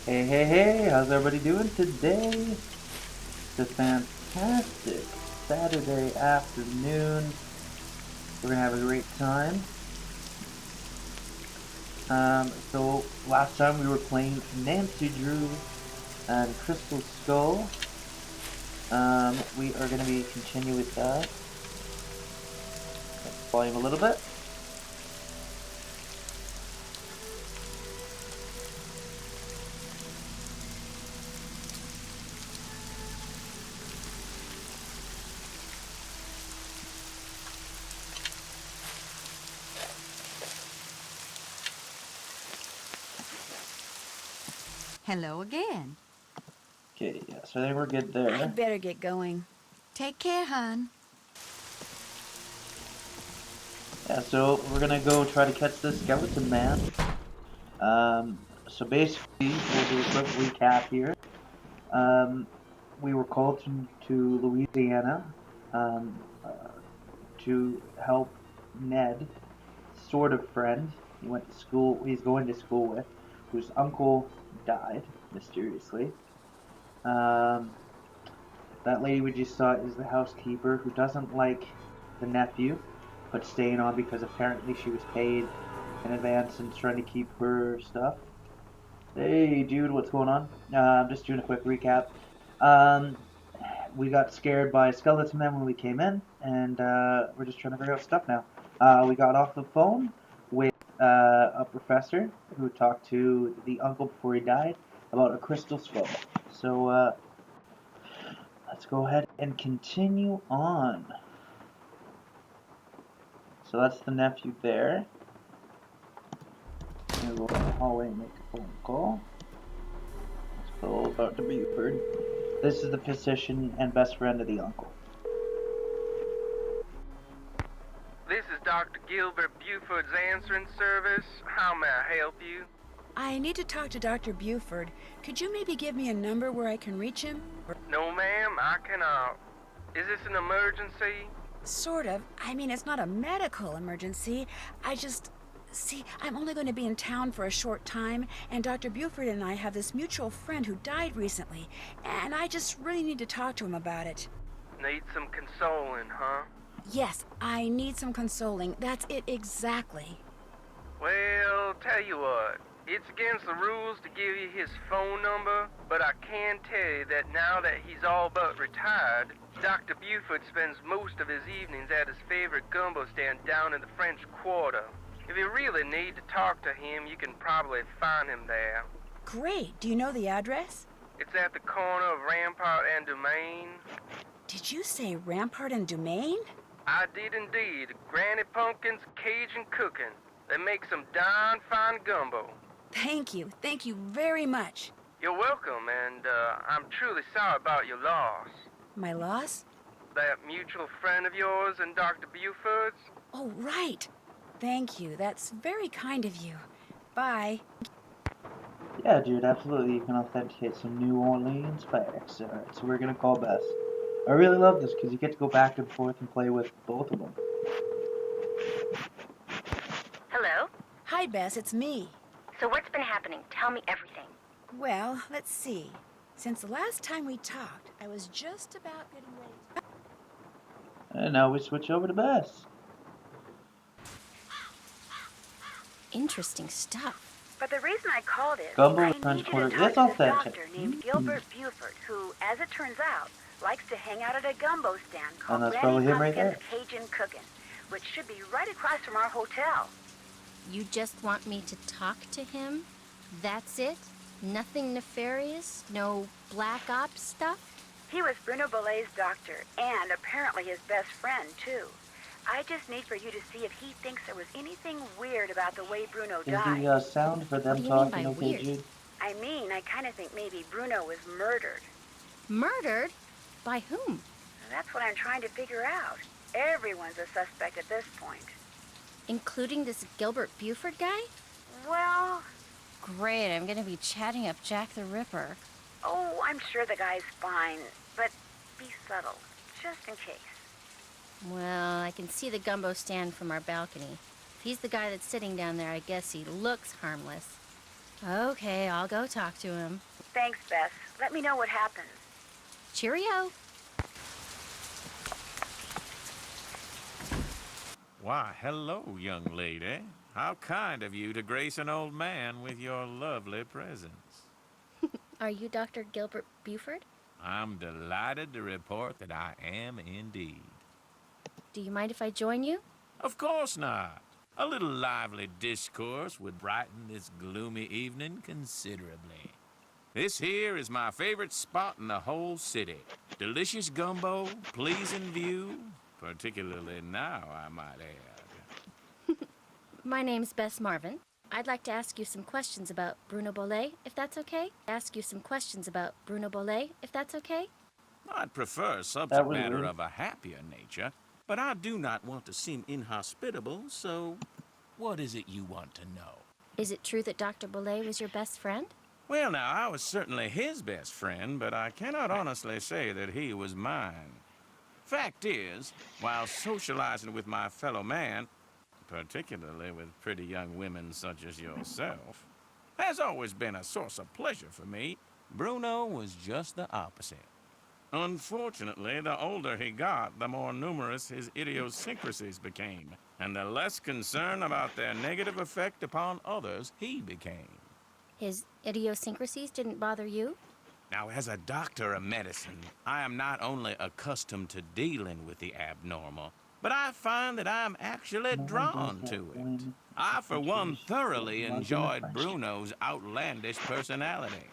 Hey, hey, hey, how's everybody doing today? It's a fantastic Saturday afternoon. We're gonna have a great time. So last time we were playing Nancy Drew and Crystal Skull. We are gonna be continue with that. Volume a little bit. Hello again. Okay, yeah, so I think we're good I'd there. better get going. Take care, hon. Yeah, so we're gonna go try to catch this skeleton man. So basically, we'll do a quick recap here. Um, we were called to Louisiana to help Ned, sort of friend he went to school. He's going to school with, whose uncle died mysteriously. Um, that lady we just saw is the housekeeper who doesn't like the nephew, but staying on because apparently she was paid in advance and trying to keep her stuff. Hey, dude, what's going on? I'm just doing a quick recap. Um, we got scared by skeleton men when we came in, and we're just trying to figure out stuff now. We got off the phone with a professor who talked to the uncle before he died about a crystal skull. So let's go ahead and continue on. So that's the nephew there. Gonna go in the hallway and make a phone call. Let's call Dr. Buford. This is the physician and best friend of the uncle. This is Dr. Gilbert Buford's answering service. How may I help you? I need to talk to Dr. Buford. Could you maybe give me a number where I can reach him? No, ma'am, I cannot. Is this an emergency? Sort of. I mean, it's not a medical emergency. I just. See, I'm only going to be in town for a short time, and Dr. Buford and I have this mutual friend who died recently, and I just really need to talk to him about it. Need some consoling, huh? Yes, I need some consoling. That's it exactly. Well, tell you what. It's against the rules to give you his phone number, but I can tell you that now that he's all but retired, Dr. Buford spends most of his evenings at his favorite gumbo stand down in the French Quarter. If you really need to talk to him, you can probably find him there. Great. Do you know the address? It's at the corner of Rampart and Domain. Did you say Rampart and Dumaine? I did indeed. Granny Pumpkin's Cajun cooking. They make some darn fine gumbo. Thank you. Thank you very much. You're welcome, and I'm truly sorry about your loss. My loss? That mutual friend of yours and Dr. Buford's? Oh, right. Thank you. That's very kind of you. Bye. Yeah, dude, absolutely. You can authenticate some New Orleans facts. Alright, so we're gonna call Bess. I really love this because you get to go back and forth and play with both of them. Hello? Hi, Bess. It's me. So what's been happening? Tell me everything. Well, let's see. Since the last time we talked, I was just about getting ready. And now we switch over to Bess. Interesting stuff. But the reason I called is Gumbo I French need you to Quarter. talk That's to this authentic. doctor named Gilbert Buford, who, as it turns out, likes to hang out at a gumbo stand called And that's Granny probably him right Pumpkin's there. Cajun Cookin', which should be right across from our hotel. You just want me to talk to him? That's it? Nothing nefarious? No black ops stuff? He was Bruno Bellay's doctor, and apparently his best friend, too. I just need for you to see if he thinks there was anything weird about the way Bruno Is died. the sound for What them do you mean talking by okay, weird? Jude? I mean, I kind of think maybe Bruno was murdered. Murdered? By whom? That's what I'm trying to figure out. Everyone's a suspect at this point. Including this Gilbert Buford guy? Well, Great, I'm gonna be chatting up Jack the Ripper. oh, I'm sure the guy's fine, but be subtle, just in case. Well, I can see the gumbo stand from our balcony. If he's the guy that's sitting down there, I guess he looks harmless. Okay, I'll go talk to him. Thanks, Bess. Let me know what happens. Cheerio. Why, hello, young lady. How kind of you to grace an old man with your lovely presence. Are you Dr. Gilbert Buford? I'm delighted to report that I am indeed. Do you mind if I join you? Of course not. A little lively discourse would brighten this gloomy evening considerably. This here is my favorite spot in the whole city. Delicious gumbo, pleasing view, particularly now, I might add. My name's Bess Marvin. I'd like to ask you some questions about Bruno Bolet, if that's okay? I'd prefer That subject was matter rude. of a happier nature, but I do not want to seem inhospitable, so what is it you want to know? Is it true that Dr. Bolet was your best friend? Well, now, I was certainly his best friend, but I cannot honestly say that he was mine. Fact is, while socializing with my fellow man, particularly with pretty young women such as yourself, has always been a source of pleasure for me, Bruno was just the opposite. Unfortunately, the older he got, the more numerous his idiosyncrasies became, and the less concern about their negative effect upon others he became. His idiosyncrasies didn't bother you? Now, as a doctor of medicine, I am not only accustomed to dealing with the abnormal, but I find that I'm actually drawn to it. I, for one, thoroughly enjoyed Bruno's outlandish personality.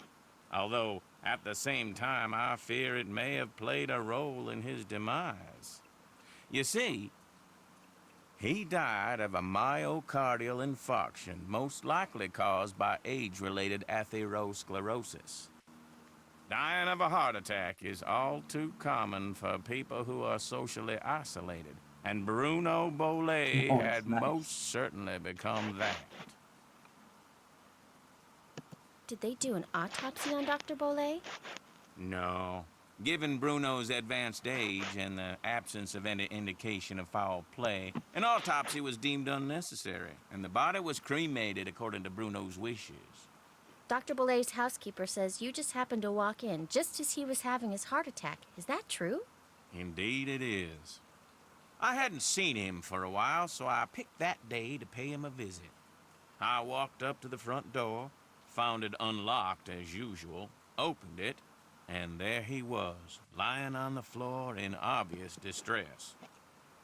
Although, at the same time, I fear it may have played a role in his demise. You see, he died of a myocardial infarction, most likely caused by age-related atherosclerosis. Dying of a heart attack is all too common for people who are socially isolated, and Bruno Bolet Oh, had nice. most certainly become that. Did they do an autopsy on Dr. Bolet? No. Given Bruno's advanced age and the absence of any indication of foul play, an autopsy was deemed unnecessary, and the body was cremated according to Bruno's wishes. Dr. Bolet's housekeeper says you just happened to walk in just as he was having his heart attack. Is that true? Indeed it is. I hadn't seen him for a while, so I picked that day to pay him a visit. I walked up to the front door, found it unlocked as usual, opened it, and there he was, lying on the floor in obvious distress.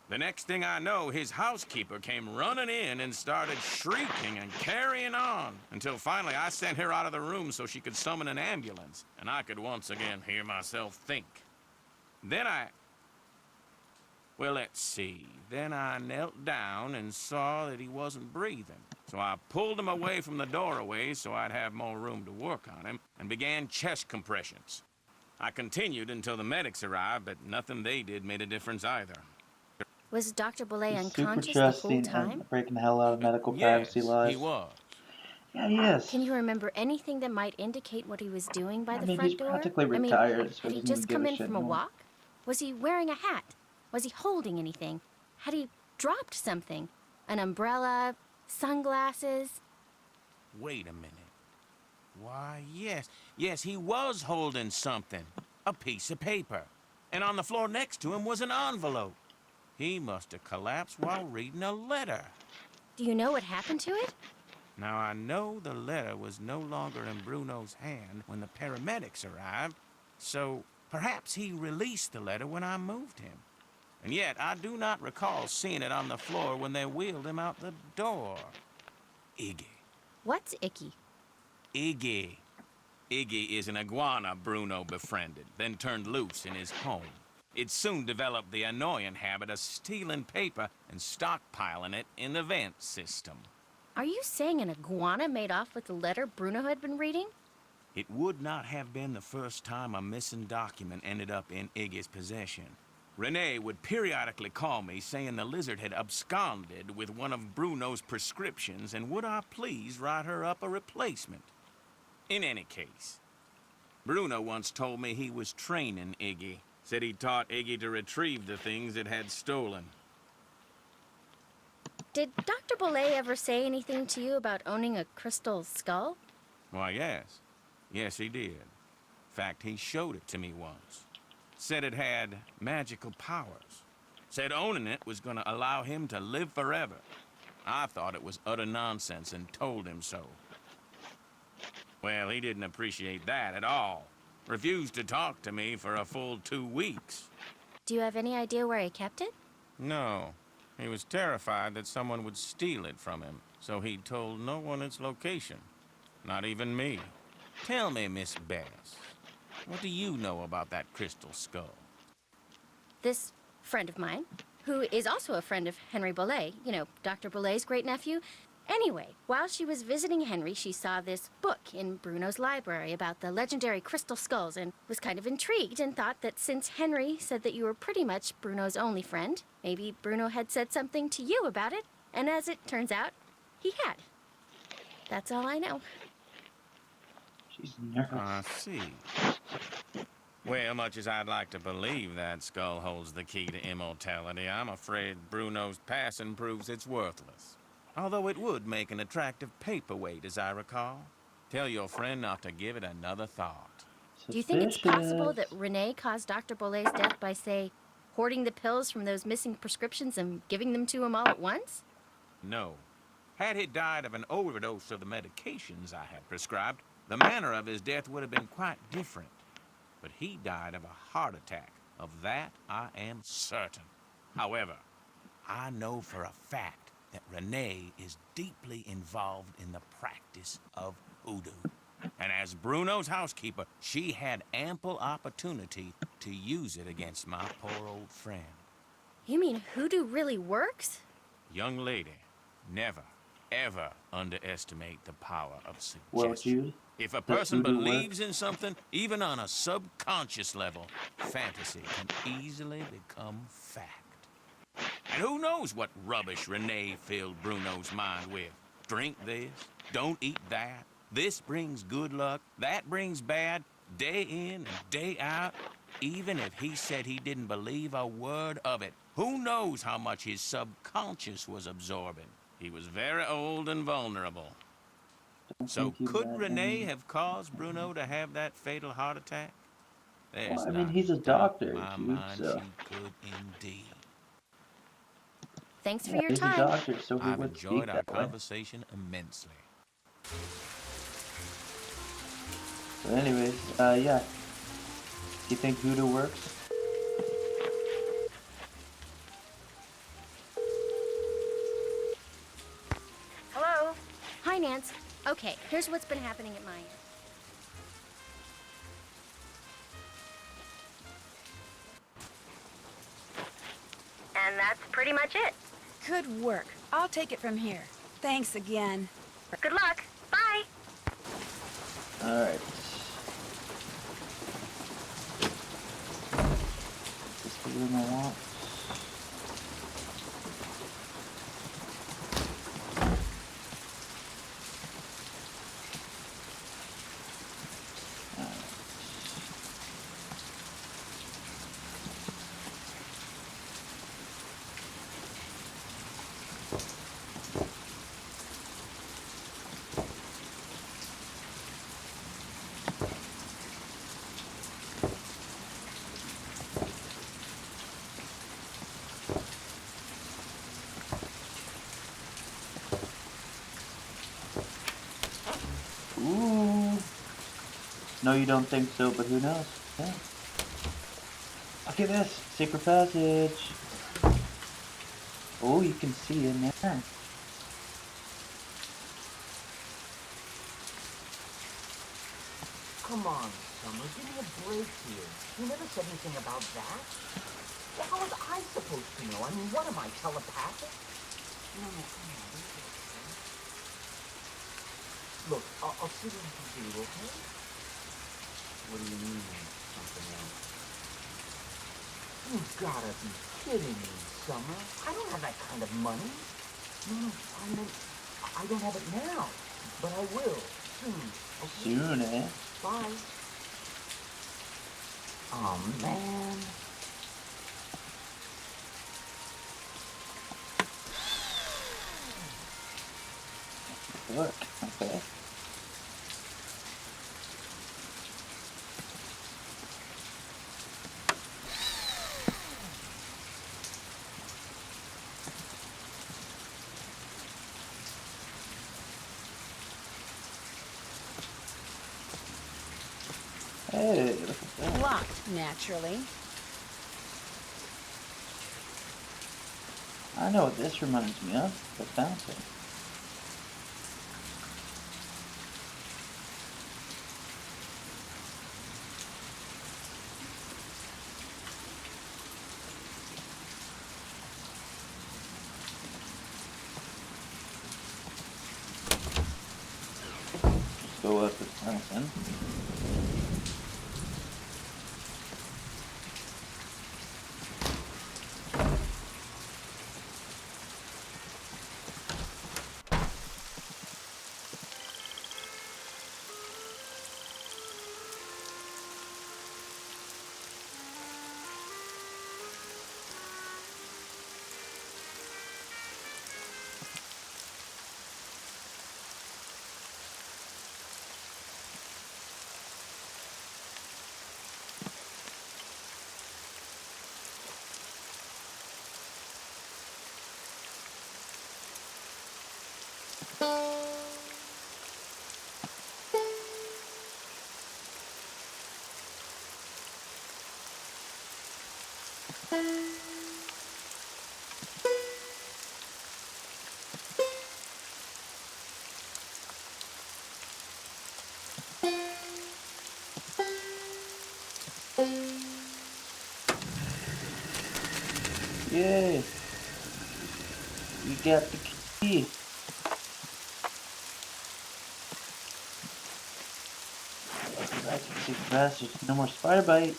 The next thing I know, his housekeeper came running in and started shrieking and carrying on, until finally I sent her out of the room so she could summon an ambulance, and I could once again hear myself think. Well, let's see. Then I knelt down and saw that he wasn't breathing. So I pulled him away from the doorway so I'd have more room to work on him, and began chest compressions. I continued until the medics arrived, but nothing they did made a difference either. Was Dr. Bolet He's super unconscious the whole trusting time? and breaking the hell out of medical privacy Yes, laws. he was. Yeah, he is. Can you remember anything that might indicate what he was doing by I the mean, front he's door? practically I mean, retired, so had he he doesn't just even give come a in shit from a anymore. walk? Was he wearing a hat? Was he holding anything? Had he dropped something? An umbrella? Sunglasses? Wait a minute. Why, yes, he was holding something. A piece of paper. And on the floor next to him was an envelope. He must have collapsed while reading a letter. Do you know what happened to it? Now, I know the letter was no longer in Bruno's hand when the paramedics arrived, so perhaps he released the letter when I moved him. And yet, I do not recall seeing it on the floor when they wheeled him out the door. Iggy. What's icky? Iggy. Iggy is an iguana Bruno befriended, then turned loose in his home. It soon developed the annoying habit of stealing paper and stockpiling it in the vent system. Are you saying an iguana made off with the letter Bruno had been reading? It would not have been the first time a missing document ended up in Iggy's possession. Renee would periodically call me saying the lizard had absconded with one of Bruno's prescriptions and would I please write her up a replacement. In any case, Bruno once told me he was training Iggy. Said he taught Iggy to retrieve the things it had stolen. Did Dr. Bolet ever say anything to you about owning a crystal skull? Why, yes. Yes, he did. In fact, he showed it to me once. Said it had magical powers. Said owning it was gonna allow him to live forever. I thought it was utter nonsense and told him so. Well, he didn't appreciate that at all. Refused to talk to me for a full 2 weeks. Do you have any idea where he kept it? No. He was terrified that someone would steal it from him, so he told no one its location. Not even me. Tell me, Miss Bess, what do you know about that crystal skull? This friend of mine, who is also a friend of Henry Bolet, you know, Dr. Bolet's great-nephew. Anyway, while she was visiting Henry, she saw this book in Bruno's library about the legendary crystal skulls and was kind of intrigued and thought that since Henry said that you were pretty much Bruno's only friend, maybe Bruno had said something to you about it, and as it turns out, he had. That's all I know. She's nervous. I see. Well, much as I'd like to believe that skull holds the key to immortality, I'm afraid Bruno's passing proves it's worthless. Although it would make an attractive paperweight, as I recall. Tell your friend not to give it another thought. Do you think it's possible Suspicious. that Renee caused Dr. Bolet's death by, say, hoarding the pills from those missing prescriptions and giving them to him all at once? No. Had he died of an overdose of the medications I had prescribed, the manner of his death would have been quite different. But he died of a heart attack. Of that, I am certain. However, I know for a fact that Renee is deeply involved in the practice of hoodoo. And as Bruno's housekeeper, she had ample opportunity to use it against my poor old friend. You mean hoodoo really works? Young lady, never, ever underestimate the power of Well, suggestion. Jude, If a does person hoodoo work? believes in something, even on a subconscious level, fantasy can easily become fact. And who knows what rubbish Renee filled Bruno's mind with? Drink this, don't eat that. This brings good luck, that brings bad, day in and day out. Even if he said he didn't believe a word of it, who knows how much his subconscious was absorbing? He was very old and vulnerable. don't So think he's could that Renee young. have caused Bruno to have that fatal heart attack? There's Well, I mean, not he's a doubt doctor, in my Jude, mind so- she could indeed. Thanks for Yeah, your he's a time. doctor, so he I've would speak enjoyed our that way. conversation immensely. So anyways, yeah. Do you think hoodoo works? Hello? Hi, Nance. Okay, here's what's been happening at my end. And that's pretty much it. Good work. I'll take it from here. Thanks again. Good luck. Bye. Alright. Is this the room I want? Alright. Ooh. No, you don't think so, but who knows? Yeah. Look at this! Secret passage! Oh, you can see in there. Come on, Summer, give me a break here. You never said anything about that. Well, how was I supposed to know? I mean, what am I, telepathic? No, come on, let's get it. Look, I'll see what I can do, okay? What do you mean, something else? You've gotta be kidding me, Summer. I don't have that kind of money. No, I mean, I don't have it now. But I will, soon, okay? Soon, eh? Bye. Oh, man. Look, okay. Hey, look at that. Locked, naturally. I know what this reminds me of. The fountain. Let's go up the fountain. Yay! We got the key. Back to the sick bastards. No more spider bite.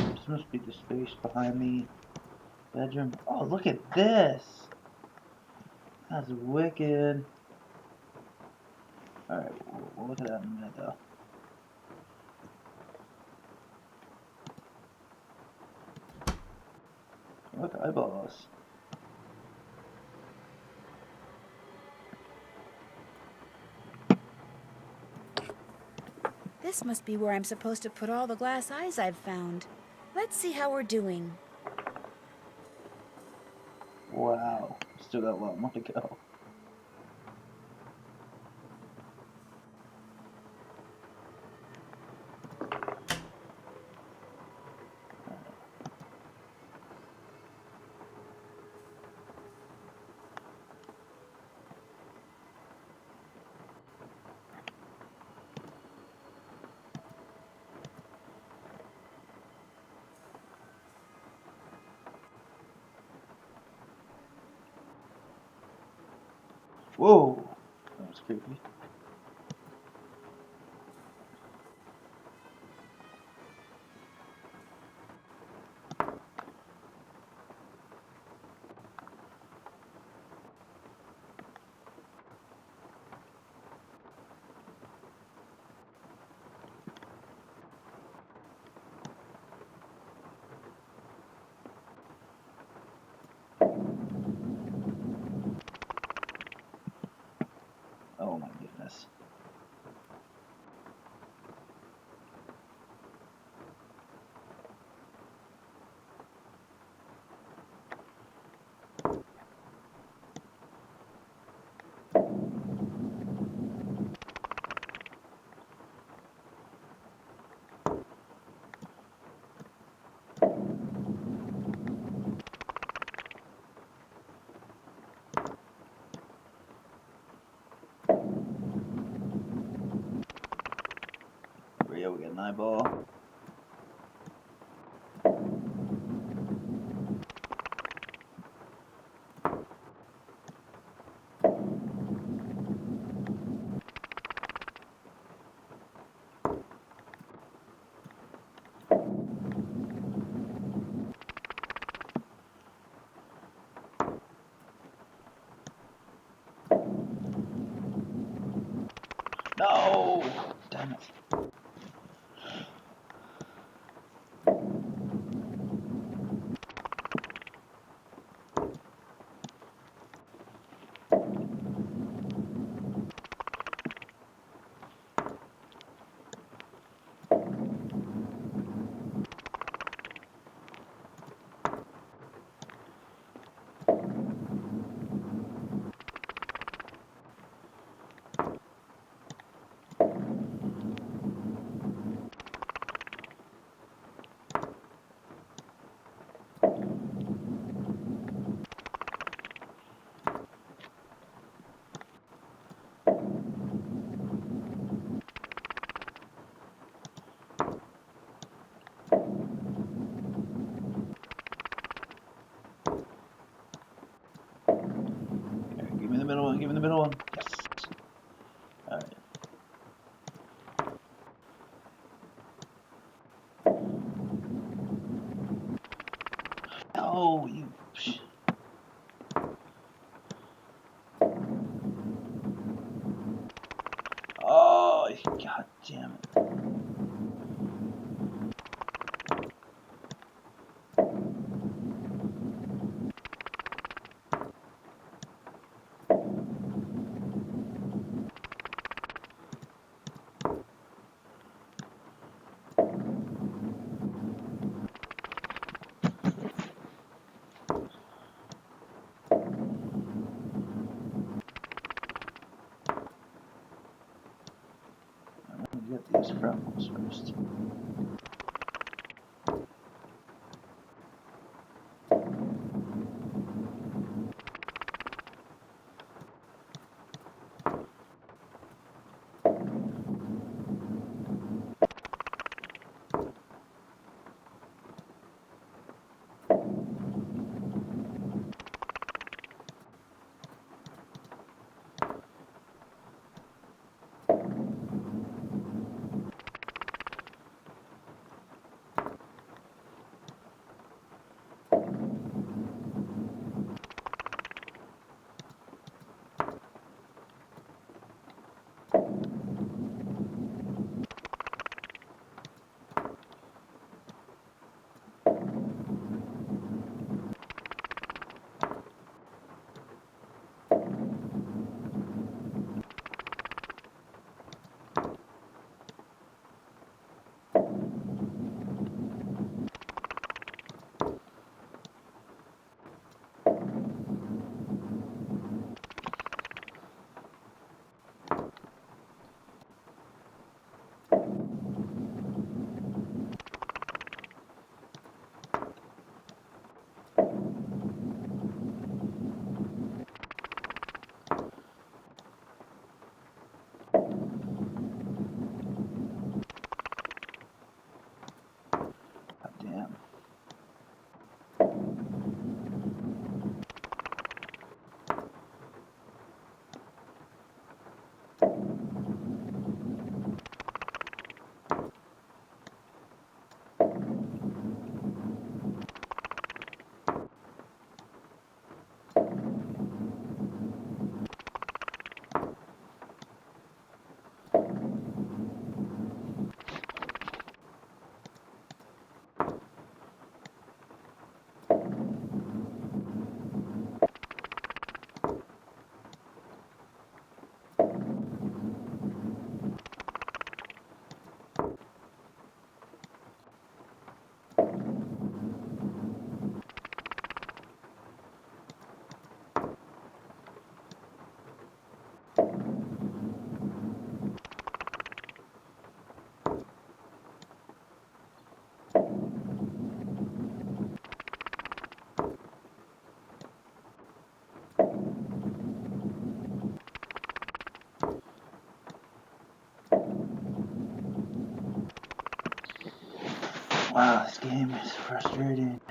This must be the space behind the bedroom. Oh, look at this! That's wicked. Alright, we'll look at that in a minute though. Look, eyeballs. This must be where I'm supposed to put all the glass eyes I've found. Let's see how we're doing. Wow, still got a lot more to go. Whoa! That was creepy. Oh my goodness. Here we go, we got an eyeball. the middle one. Yes. Alright. Oh, you. Oh, god damn it. I'm gonna get these freckles first. God damn. Wow, this game is frustrating.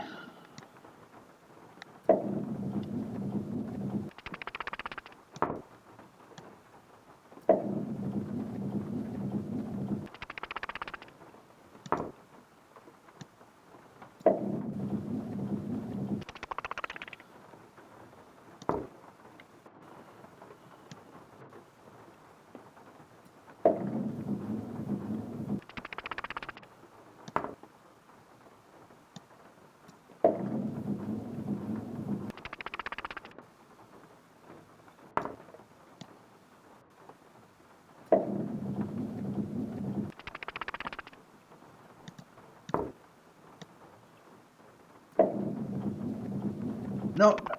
No, no.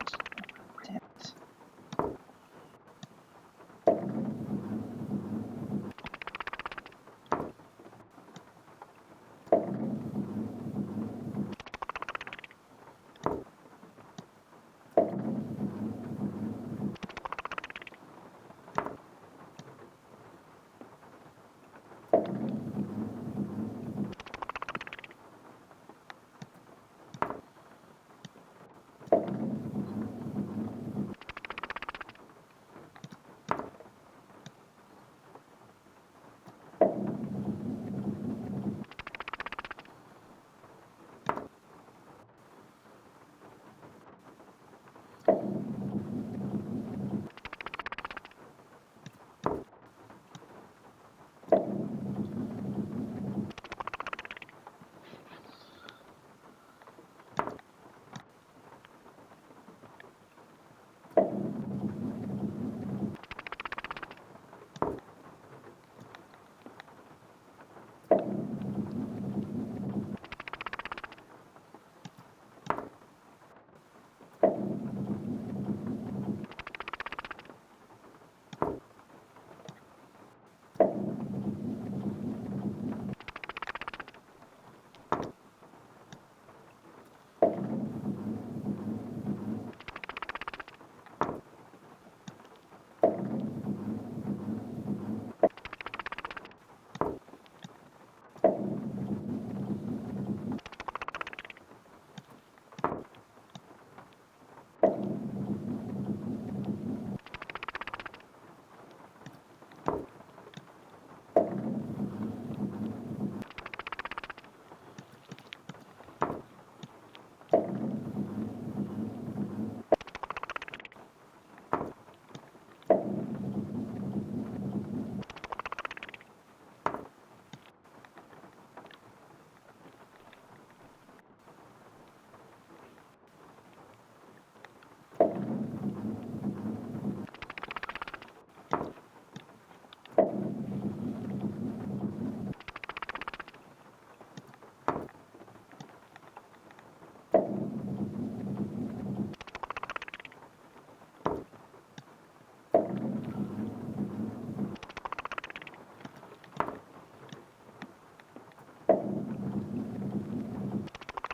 Damn it.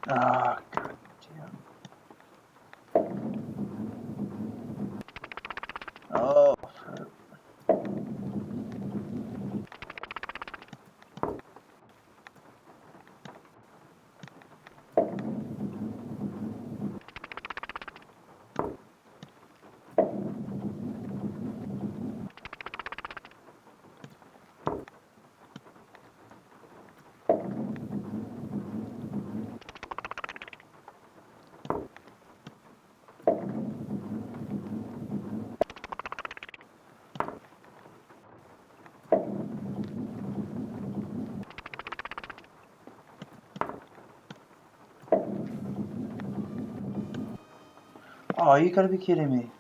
Ah, god damn. Oh, oh, you gotta be kidding me.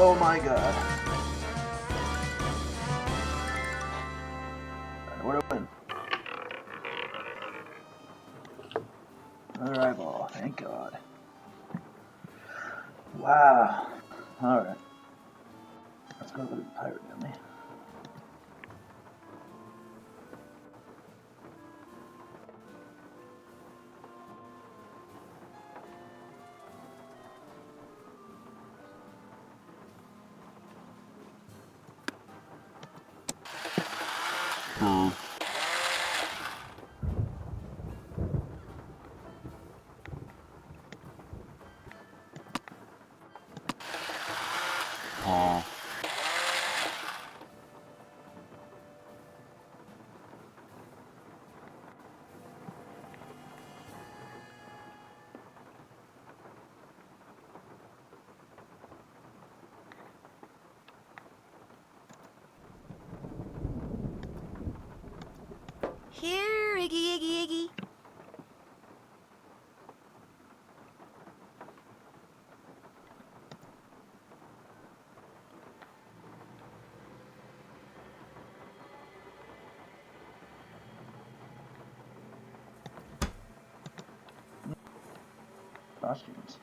Oh my god. What a win. Another eyeball, thank god. Wow. Alright. Let's go to the pirate family. Here, Iggy, Iggy, Iggy. Costumes.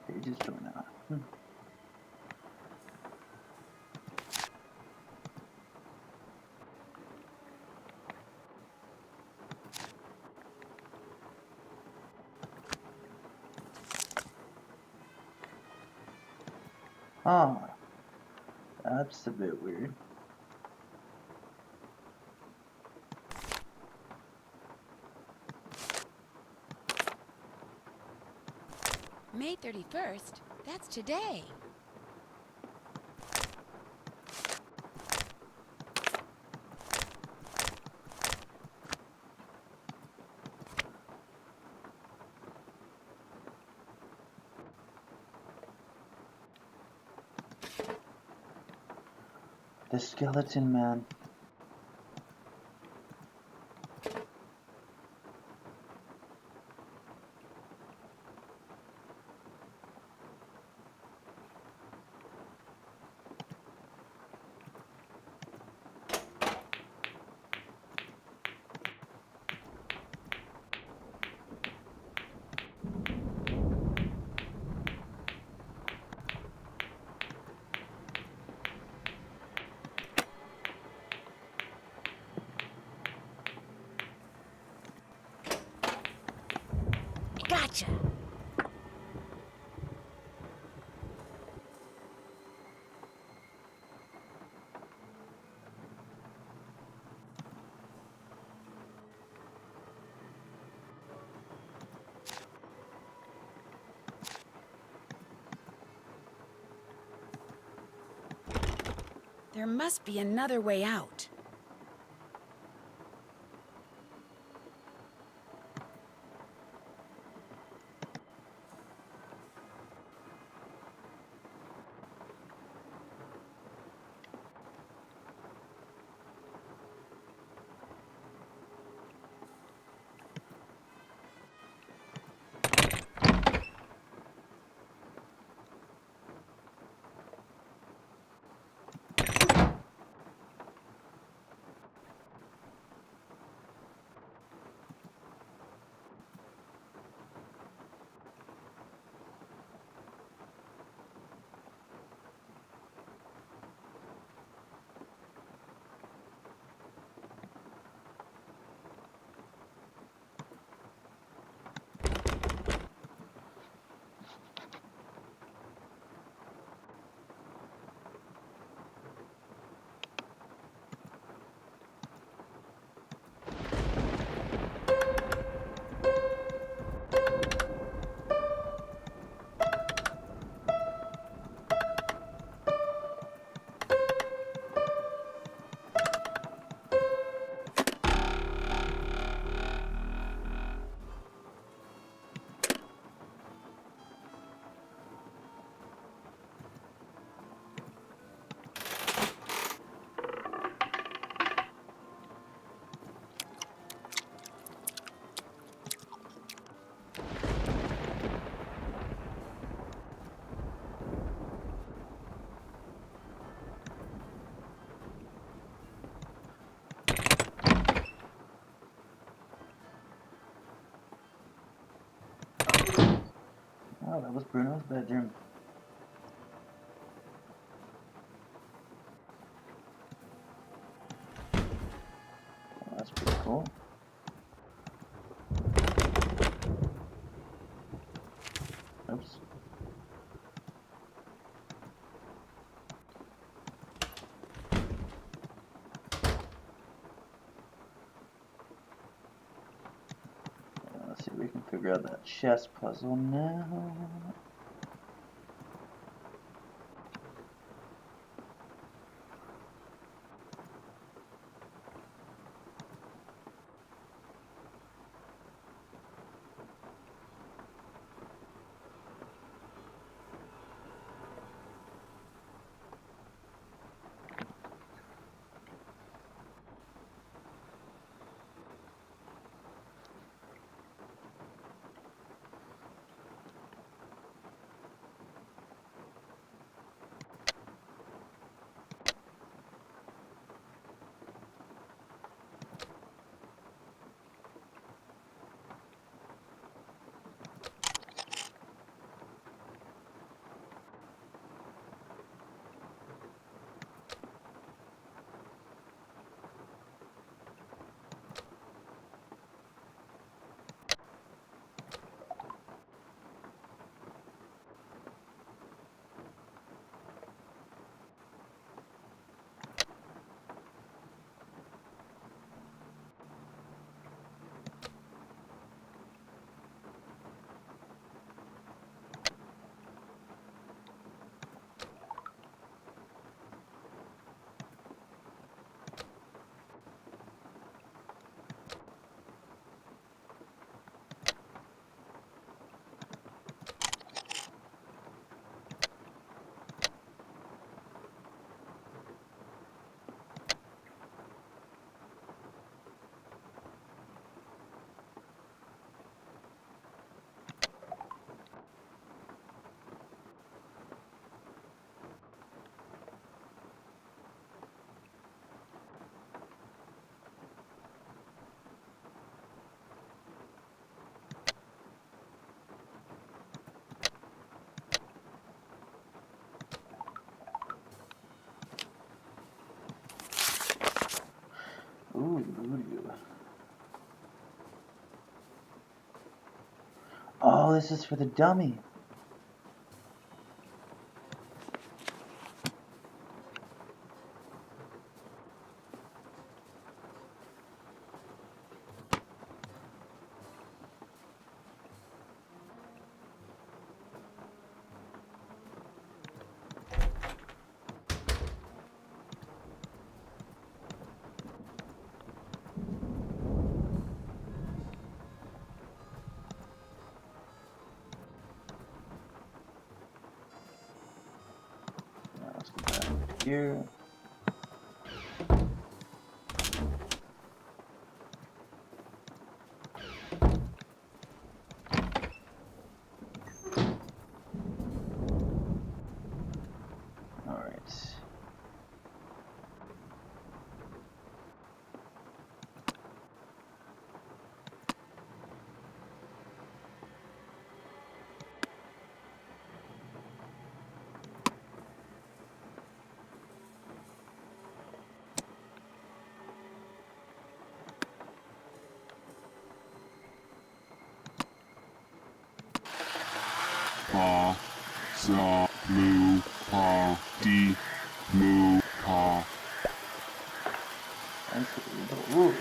Pages drawn out. Oh, that's a bit weird. May 31st? That's today. The Skeleton Man. Gotcha. There must be another way out. Oh, that was Bruno's bedroom. Oh, that's pretty cool. Oops. Let's see if we can figure out that chess puzzle now. Ooh. Oh, this is for the dummy. Now let's go back here. All right. Pa, sa, mu, pa, di, mu, pa. Ooh.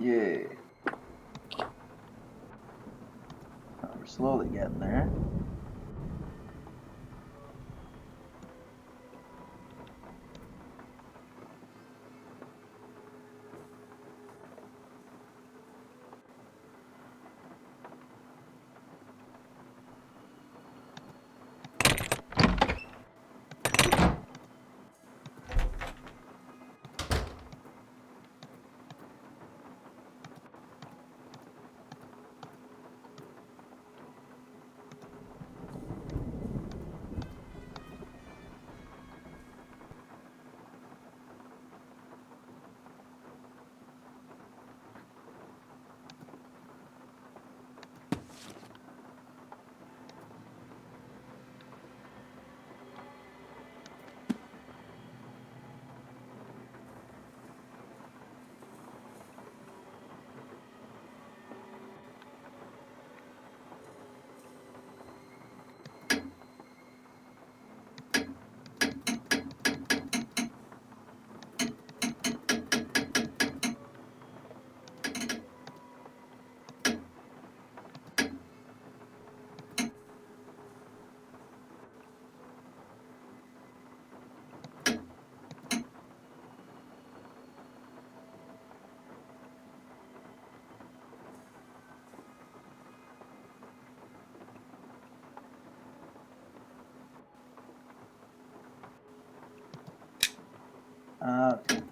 Yay. We're slowly getting there. Okay.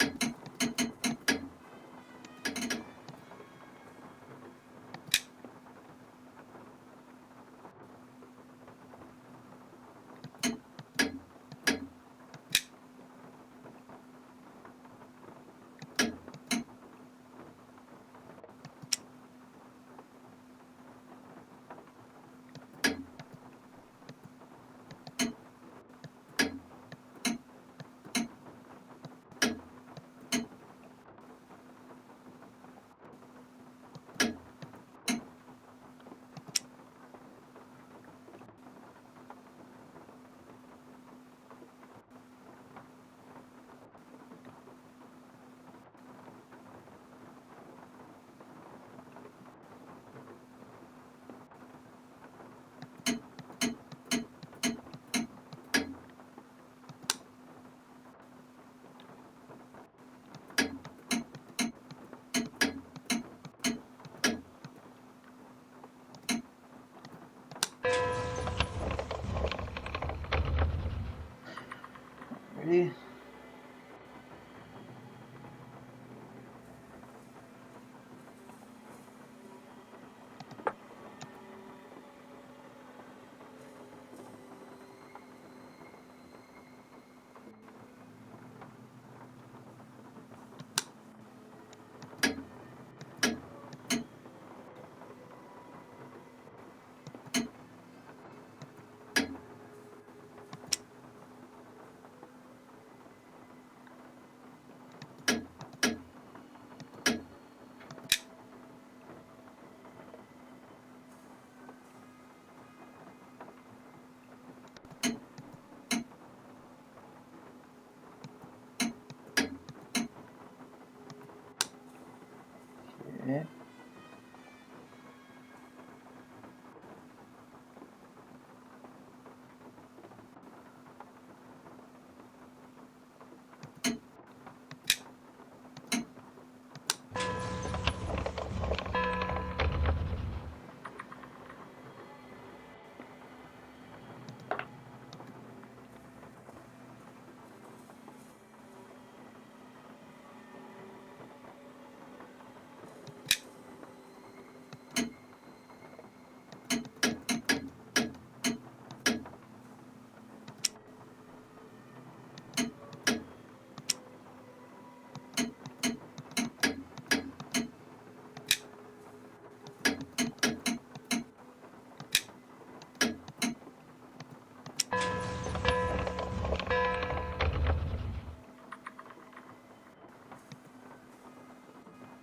Ready? Okay.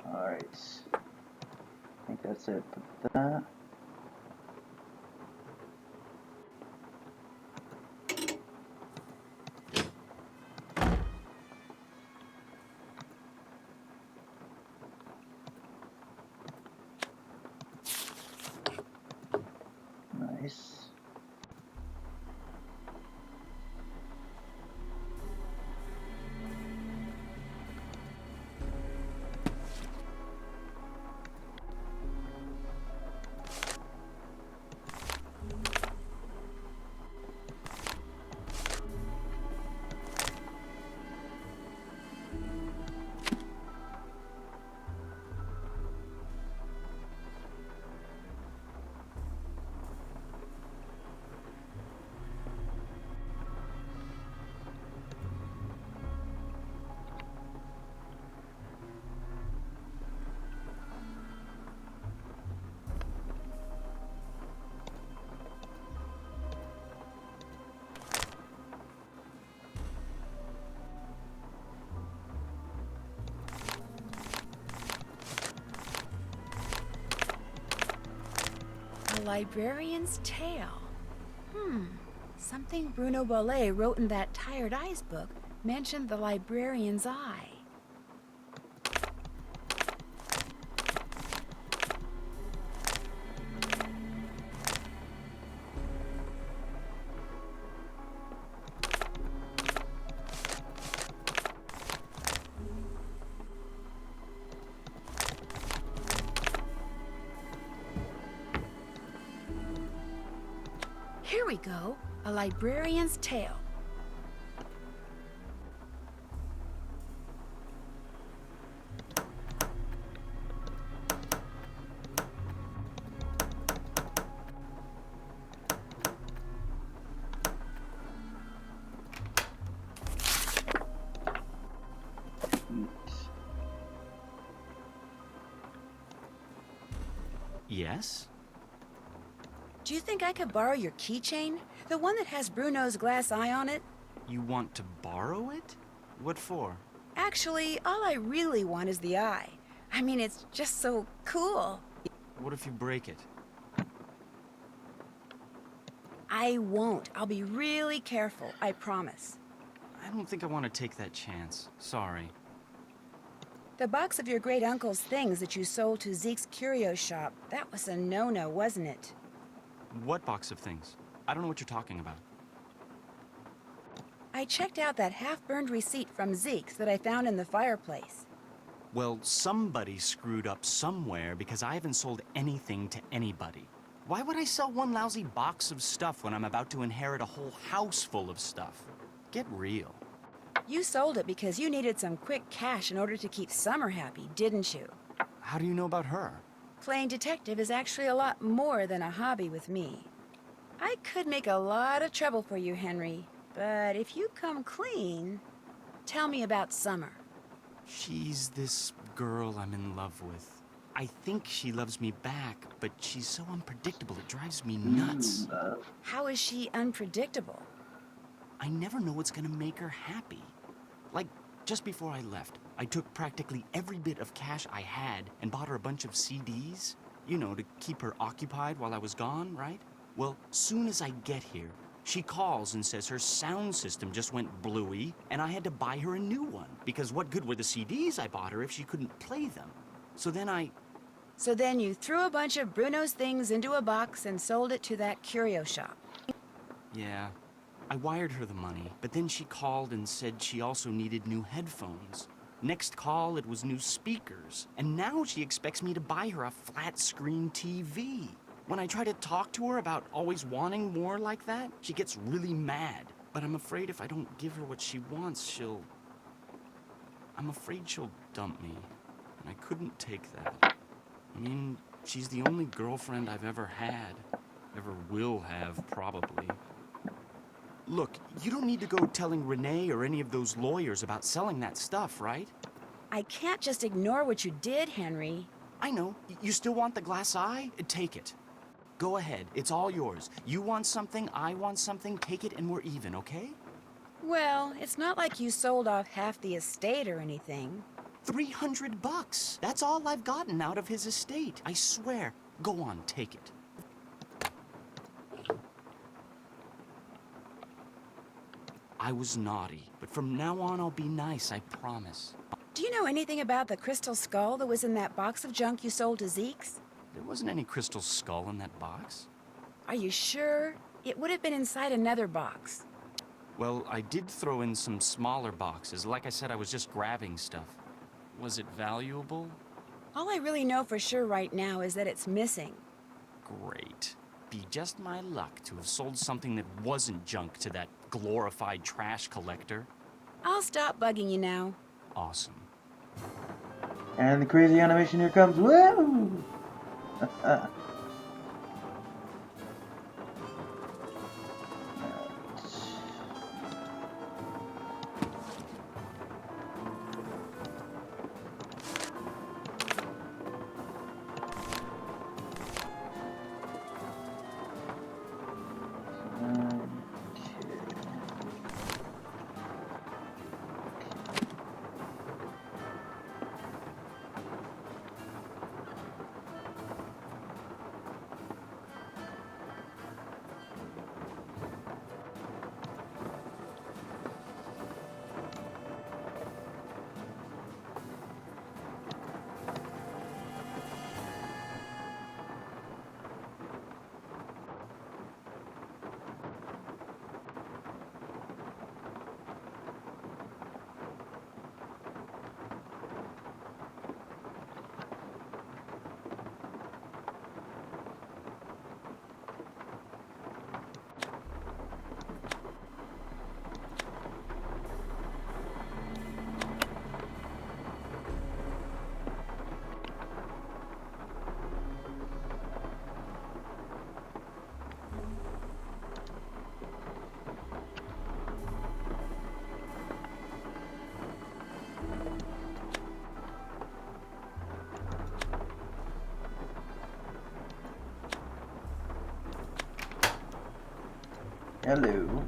Alright. I think that's it. Put that. Librarian's Tale. Something Bruno Bollet wrote in that Tired Eyes book mentioned the librarian's eye. Here we go. A Librarian's Tale. Yes? Do you think I could borrow your keychain? The one that has Bruno's glass eye on it? You want to borrow it? What for? Actually, all I really want is the eye. I mean, it's just so cool. What if you break it? I won't. I'll be really careful, I promise. I don't think I want to take that chance. Sorry. The box of your great uncle's things that you sold to Zeke's curio shop, that was a no-no, wasn't it? What box of things? I don't know what you're talking about. I checked out that half-burned receipt from Zeke's that I found in the fireplace. Well, somebody screwed up somewhere because I haven't sold anything to anybody. Why would I sell one lousy box of stuff when I'm about to inherit a whole house full of stuff? Get real. You sold it because you needed some quick cash in order to keep Summer happy, didn't you? How do you know about her? Playing detective is actually a lot more than a hobby with me. I could make a lot of trouble for you, Henry, but if you come clean, tell me about Summer. She's this girl I'm in love with. I think she loves me back, but she's so unpredictable it drives me nuts. How is she unpredictable? I never know what's gonna make her happy. Like, just before I left, I took practically every bit of cash I had and bought her a bunch of CDs. You know, to keep her occupied while I was gone, right? Well, soon as I get here, she calls and says her sound system just went bluey, and I had to buy her a new one, because what good were the CDs I bought her if she couldn't play them? So then you threw a bunch of Bruno's things into a box and sold it to that curio shop. Yeah, I wired her the money, but then she called and said she also needed new headphones. Next call, it was new speakers, and now she expects me to buy her a flat-screen TV. When I try to talk to her about always wanting more like that, she gets really mad. But I'm afraid if I don't give her what she wants, I'm afraid she'll dump me. And I couldn't take that. I mean, she's the only girlfriend I've ever had. Ever will have, probably. Look, you don't need to go telling Renee or any of those lawyers about selling that stuff, right? I can't just ignore what you did, Henry. I know. You still want the glass eye? Take it. Go ahead. It's all yours. You want something, I want something, take it and we're even, okay? Well, it's not like you sold off half the estate or anything. $300. That's all I've gotten out of his estate. I swear. Go on, take it. I was naughty, but from now on I'll be nice, I promise. Do you know anything about the crystal skull that was in that box of junk you sold to Zeke's? There wasn't any crystal skull in that box. Are you sure? It would have been inside another box. Well, I did throw in some smaller boxes. Like I said, I was just grabbing stuff. Was it valuable? All I really know for sure right now is that it's missing. Great. Be just my luck to have sold something that wasn't junk to that glorified trash collector. I'll stop bugging you now. Awesome. And the crazy animation here comes. Woo! Hello.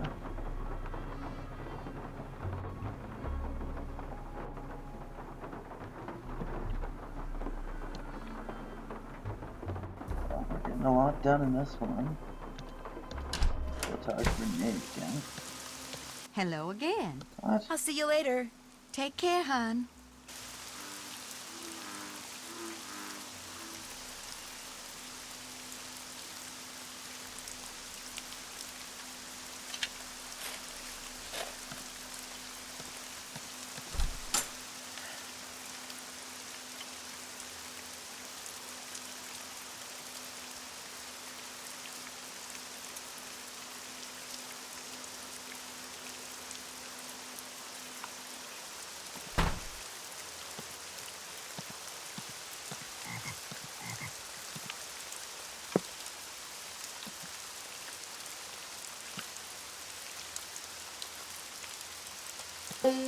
Well, we're getting a lot done in this one. Sabotage grenade gang. Hello again. What? I'll see you later. Take care, hon. Thank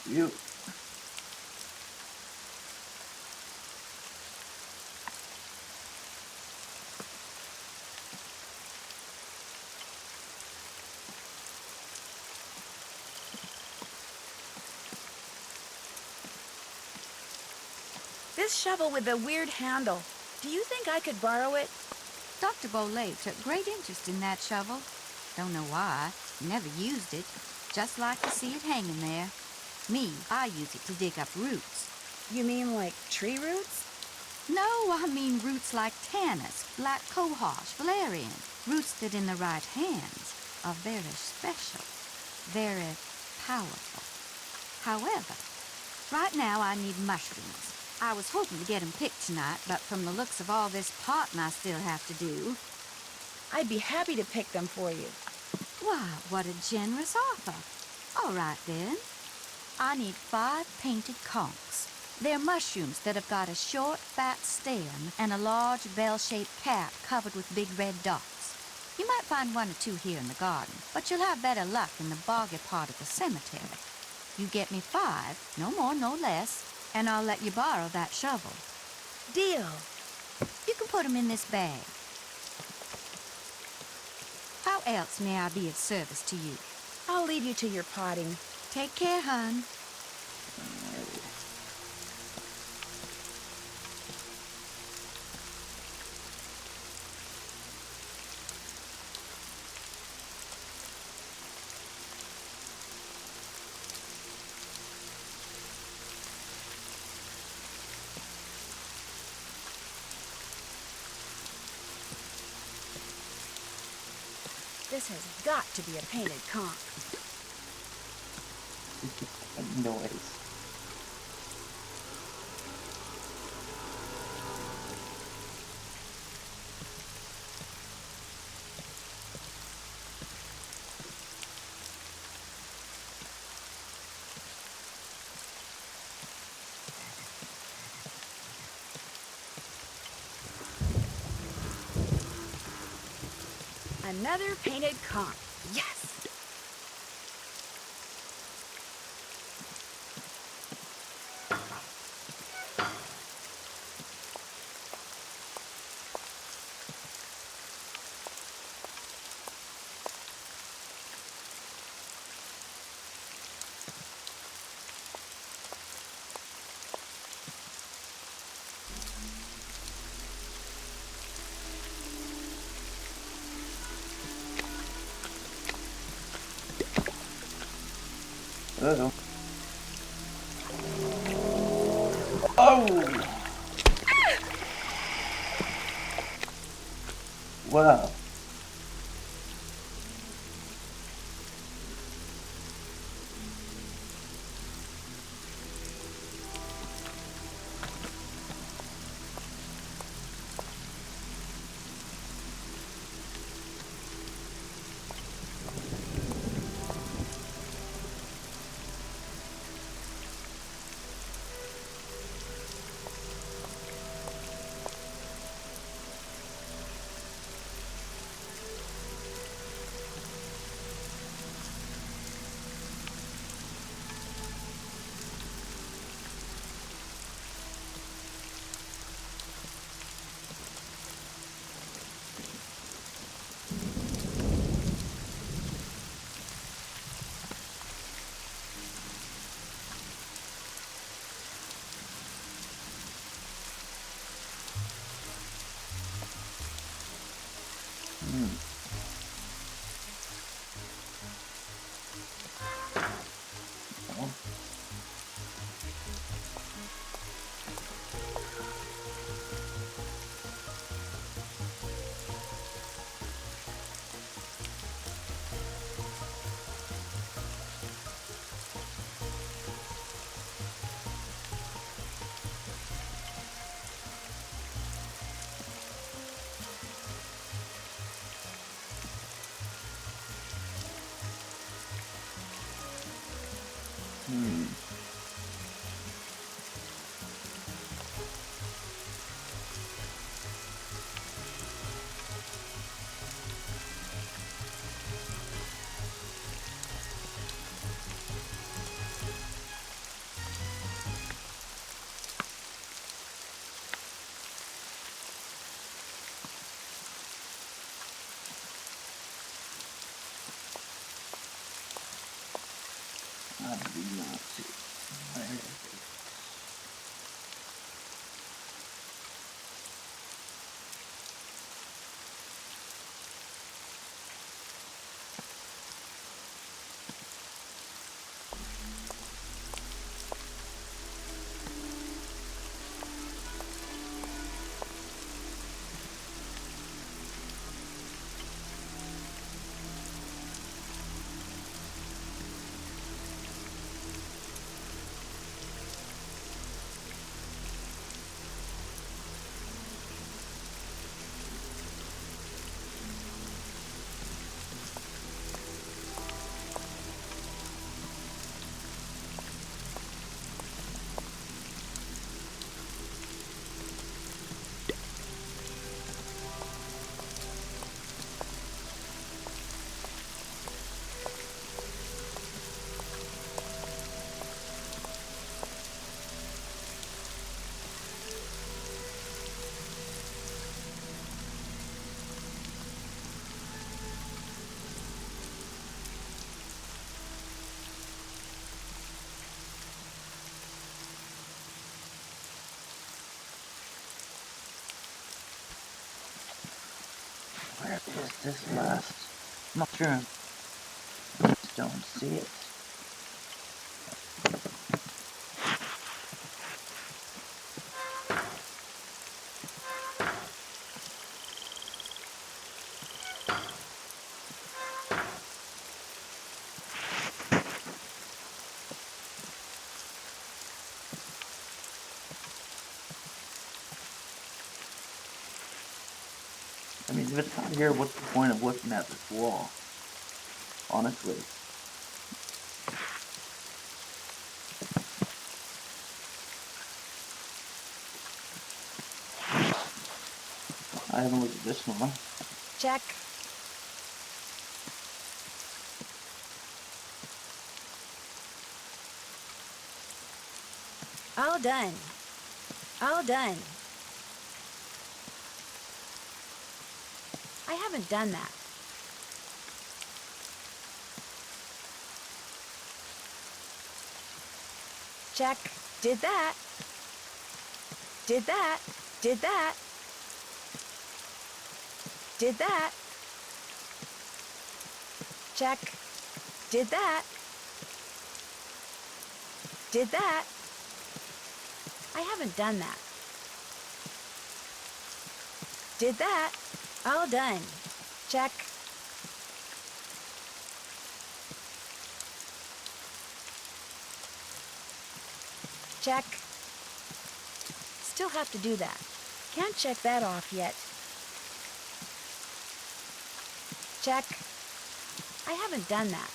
you. This shovel with the weird handle. Do you think I could borrow it? Dr. Bolay took great interest in that shovel. Don't know why. Never used it. Just like to see it hanging there. Me, I use it to dig up roots. You mean like tree roots? No, I mean roots like Tanis, black cohosh, valerian. Roots that in the right hands are very special. Very powerful. However, right now I need mushrooms. I was hoping to get them picked tonight, but from the looks of all this potting I still have to do... I'd be happy to pick them for you. Why, what a generous offer. All right, then. I need 5 painted conchs. They're mushrooms that have got a short, fat stem and a large bell-shaped cap covered with big red dots. You might find 1 or 2 here in the garden, but you'll have better luck in the boggy part of the cemetery. You get me 5, no more, no less, and I'll let you borrow that shovel. Deal. You can put 'em in this bag. How else may I be of service to you? I'll leave you to your potting. Take care, hon. This has got to be a painted conch. Noise. Another painted conch. Yes! Uh-oh. Oh! Wow. Hmm. Oh. Hmm. I do not see. Where is it? Where is this last mushroom? I just don't see it. I mean, if it's not here, what's the point of looking at this wall? Honestly. I haven't looked at this one. Check. All done. All done. I haven't done that. Check. Did that. Did that. Did that. Did that. Check. Did that. Did that. I haven't done that. Did that. All done. Check. Check. Still have to do that. Can't check that off yet. Check. I haven't done that.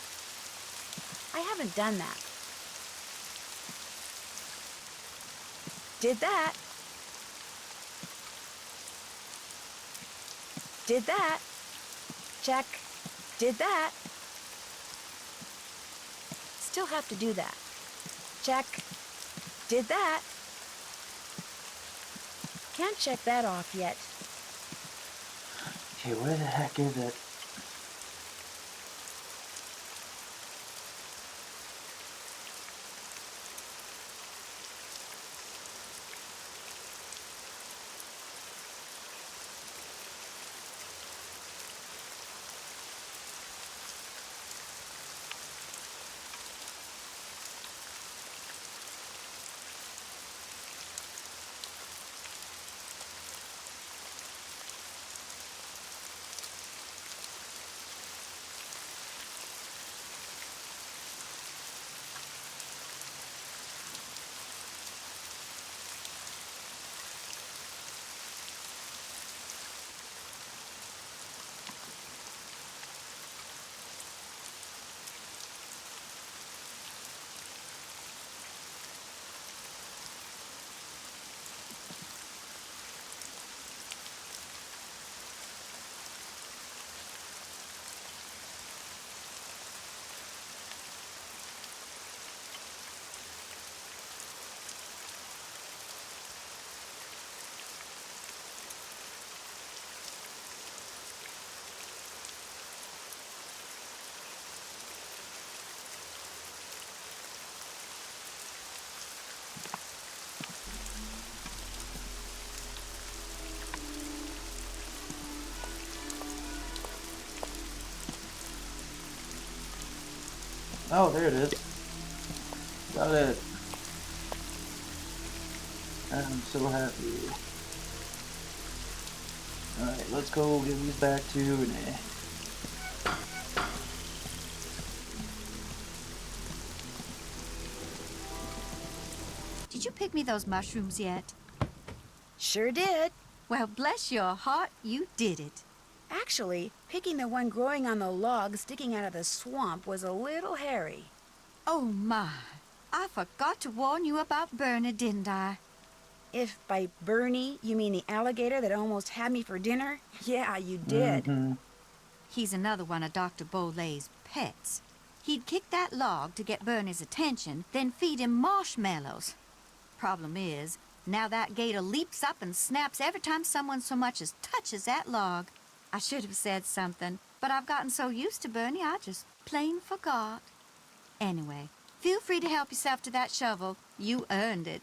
I haven't done that. Did that. Did that. Check. Did that. Still have to do that. Check. Did that. Can't check that off yet. Okay, where the heck is it? Oh, there it is. Got it. I'm so happy. Alright, let's go give these back to Renee. Did you pick me those mushrooms yet? Sure did. Well, bless your heart, you did it. Actually, picking the one growing on the log sticking out of the swamp was a little hairy. Oh, my. I forgot to warn you about Bernie, didn't I? If by Bernie you mean the alligator that almost had me for dinner, yeah, you did. Mm-hmm. He's another one of Dr. Bolay's pets. He'd kick that log to get Bernie's attention, then feed him marshmallows. Problem is, now that gator leaps up and snaps every time someone so much as touches that log. I should have said something, but I've gotten so used to Bernie, I just plain forgot. Anyway, feel free to help yourself to that shovel. You earned it.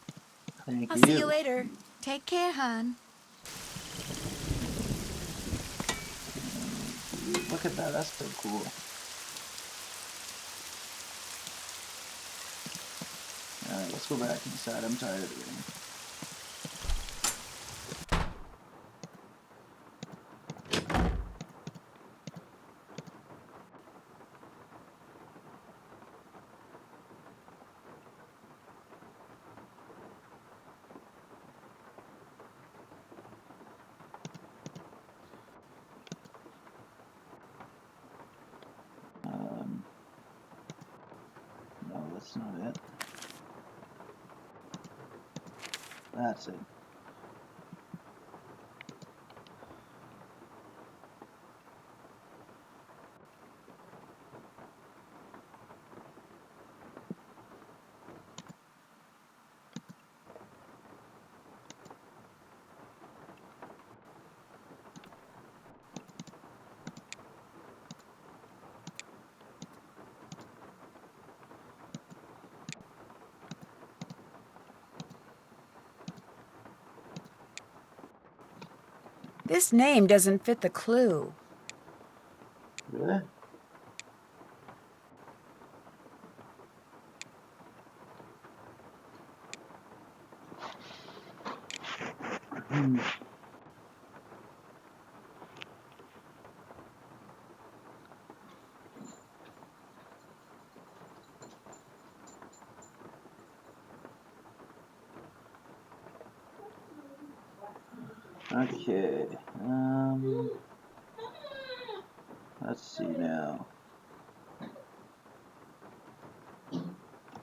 Thank I'll you. see you later. Take care, hon. Look at that, that's so cool. Alright, let's go back inside. I'm tired of eating. No, that's not it. That's it. This name doesn't fit the clue. Really? Okay. Let's see now.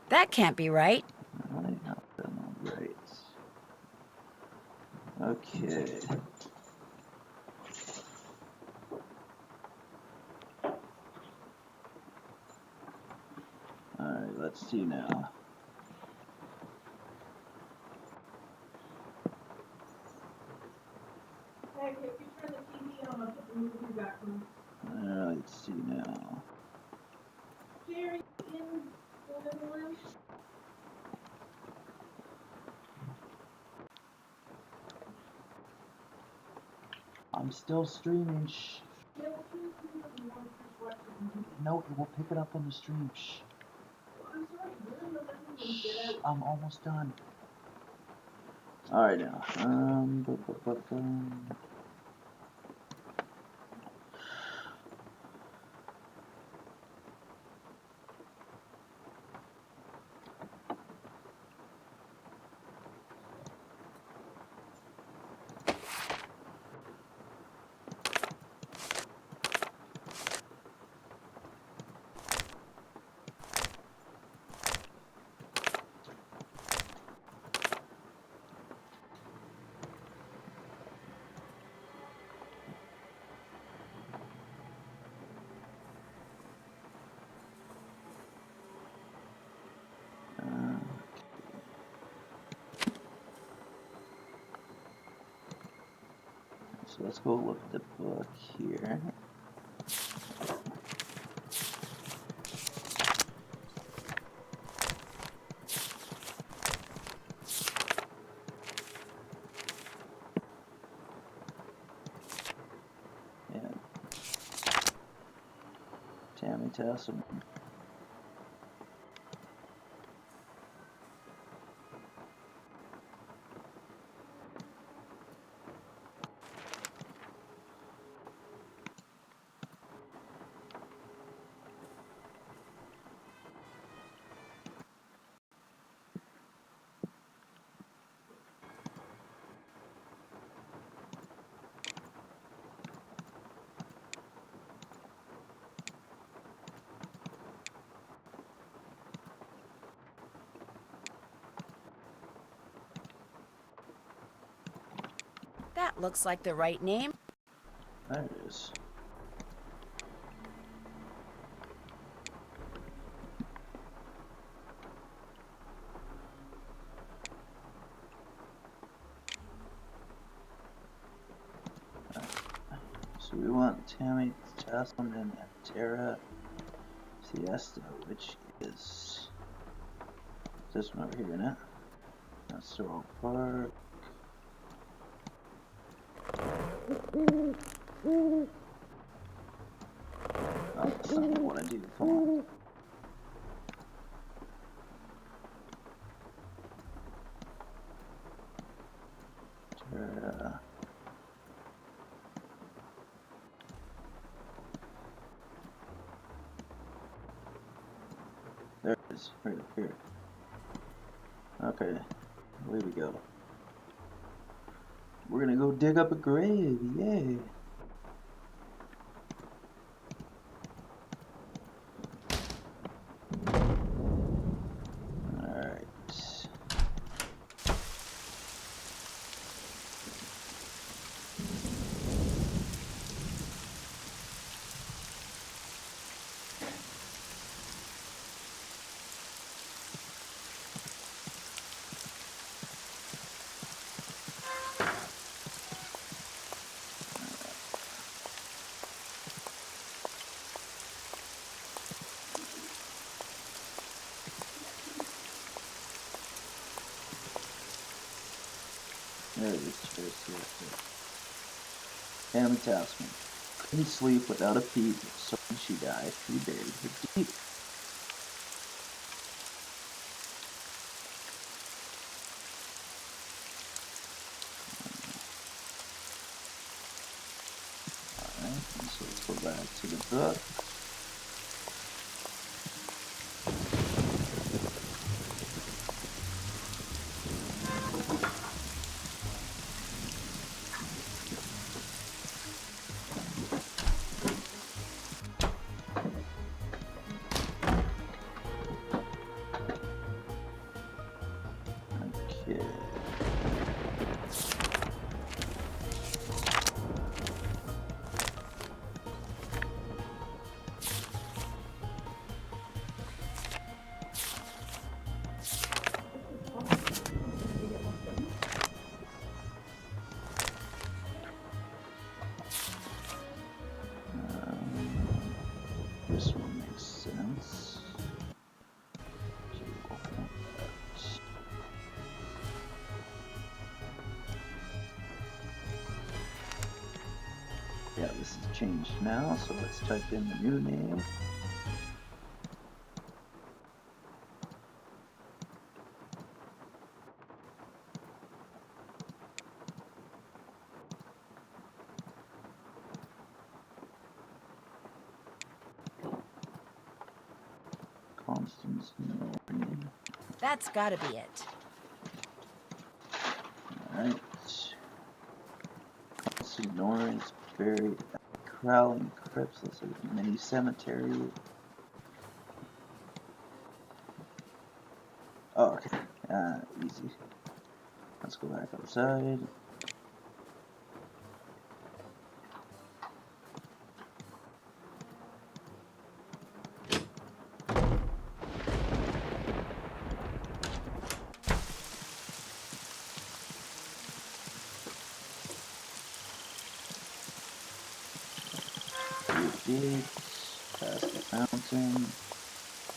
That can't be right. Right. Okay. Alright, let's see now. Let's see now. I'm still streaming. Shh. No, it will pick it up on the stream. Shh. Shh. I'm almost done. Alright now. So let's go look at the book here. Yeah. Tammy Tassel. looks like the right name. That is. So we want Tammy Tasman and Terra Siesta, which is this one over here, isn't it? That's Sorrel Park. Oh, that's not what I want to do. Come on. Terra. There it is, right up here. Okay, away we go. We're gonna go dig up a grave, yay! Alright. There it is, Tammy Tasman couldn't sleep without a peep, so when she died, we buried her deep. Alright, so let's go back to the book. Okay. This one makes sense. So we'll open up that. Yeah, this is changed now, so let's type in the new name. Constance Noreen. That's gotta be it. Alright. Constance Noreen's buried at Crowley Crypts. That's a mini cemetery. Oh, okay. Easy. Let's go back outside. Dig past the fountain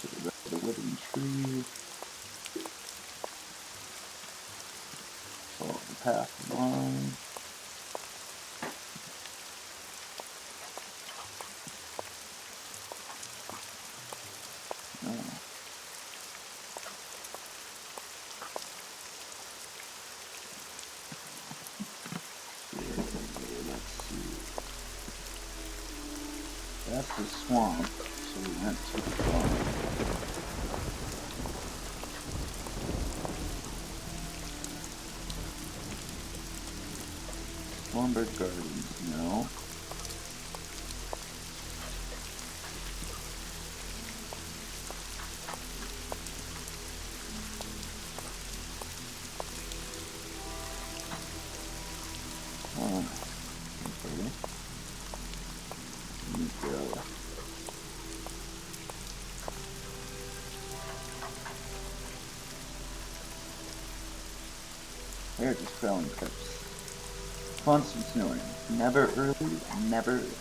to the right of the wooden tree. Follow the path along. Oh. Let's see. That's the swamp, so we went to the farm. Lumber Gardens, no. Oh. They're just growing clips. Constant snoring. Never early, never late.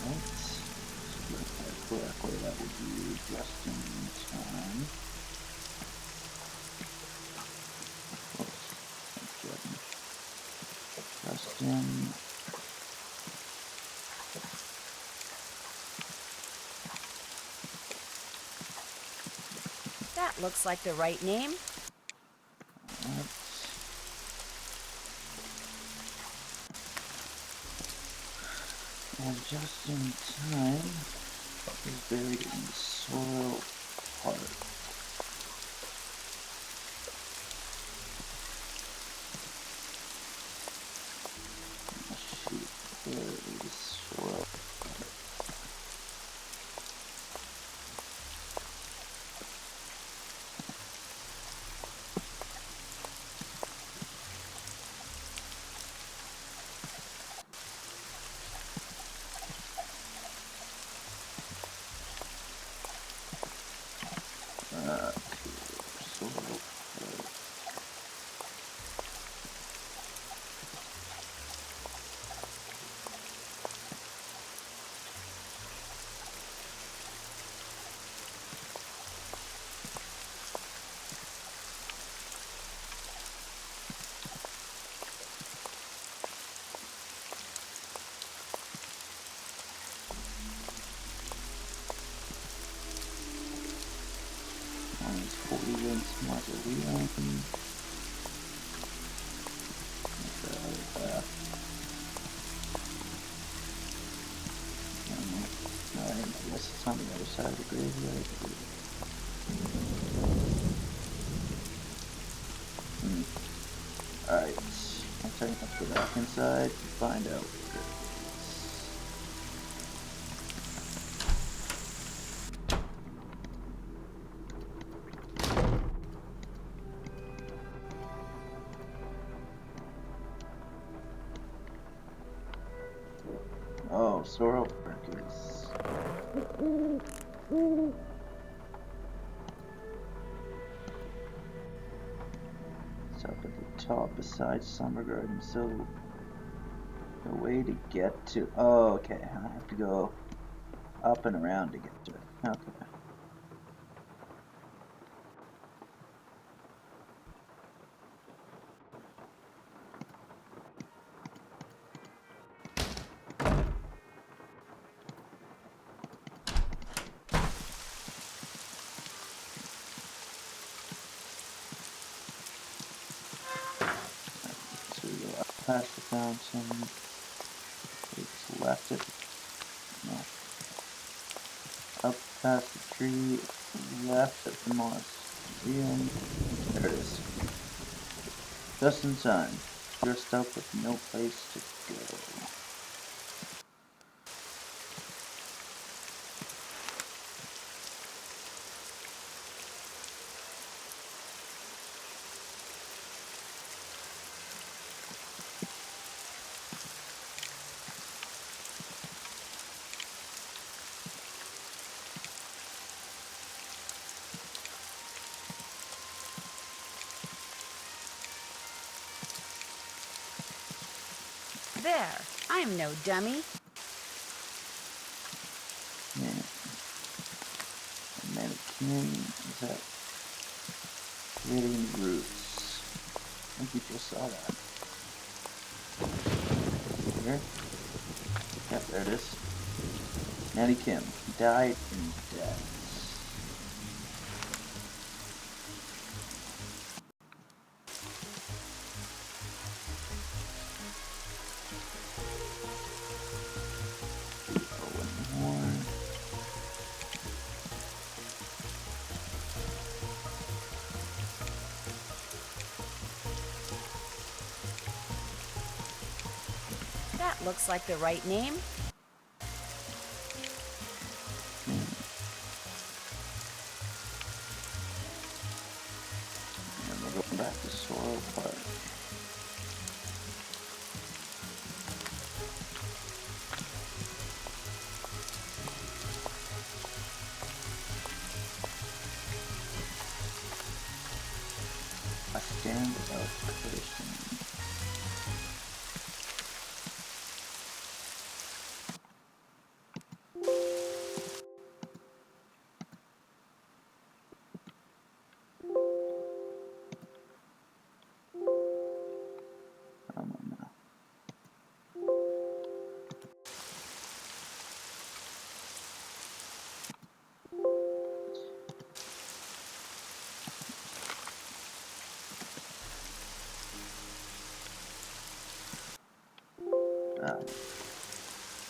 Alright. Correctly, that would be just in time. Oops. Just in. That looks like the right name. Alright. And just in time is buried in the soil part. Oh, shoot, there is soil. Soil part. Minus 40 against Mausoleum. Alright, I guess it's on the other side of the graveyard. Alright, I'm starting to go back inside to find out where it is. Oh, Sorrel Perkins. It's up at the top beside Summer Garden, so the way to get to... Oh, okay, I have to go up and around to get to it. Okay. So we go up past the fountain, it's left it, no, up past the tree, left at the mausoleum, there it is. Just in time, dressed up with no place to go. There. I'm no dummy. Yeah. A mannequin, is that creating roots? I think we just saw that. Here? Yep, there it is. Natty Kim died in death. That looks like the right name. And we're going back to Sorrel Park. stand of person.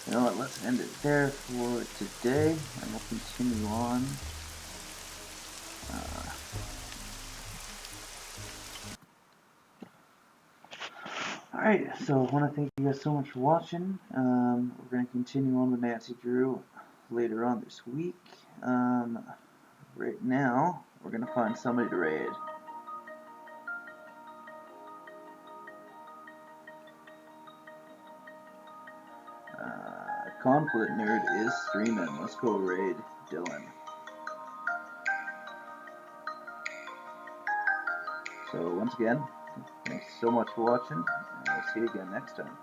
You know what, let's end it there for today, and we'll continue on. Alright, so I want to thank you guys so much for watching. We're going to continue on with Nancy Drew later on this week. Right now, we're going to find somebody to raid. Conflict Nerd is streaming. Let's go raid Dylan. So once again, thanks so much for watching, and we'll see you again next time.